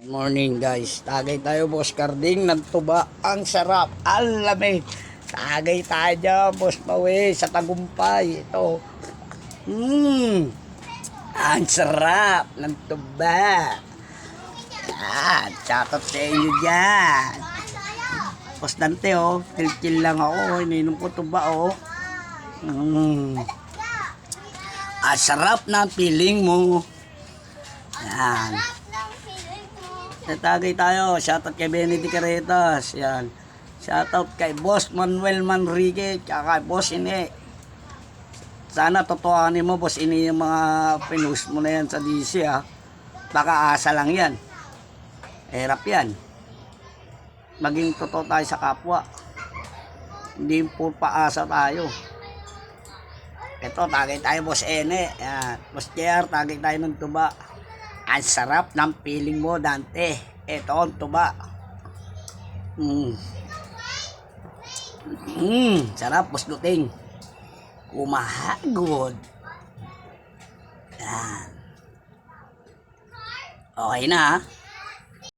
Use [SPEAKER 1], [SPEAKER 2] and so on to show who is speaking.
[SPEAKER 1] Morning guys, tagay tayo boss Carding ng tuba, ang sarap, alamig. Tagay tayo dyan boss Pawe sa Tagumpay. Ito, ang sarap ng tuba. Shoutout sa inyo dyan. Boss Dante oh, chill lang ako, ininom ko tuba oh. Ang sarap ng feeling mo. Yan. Tatagay tayo. Shoutout kay Benedict Caretas. Yan. Shoutout kay Boss Manuel Manrique. Tsaka kay Boss Ine. Sana totohanin mo, Boss Ine, yung mga pinost mo na yan sa DC ha. Baka asa lang yan. Hirap yan. Maging totoo tayo sa kapwa. Hindi po paasa tayo. Ito, tagay tayo Boss Ene. Yan. Boss JR, tagay tayo ng tuba. Ang sarap ng feeling mo, Dante. Ito ang tuba. Sarap, Boss Duting. Kumahagod. Yan. Okay na ha.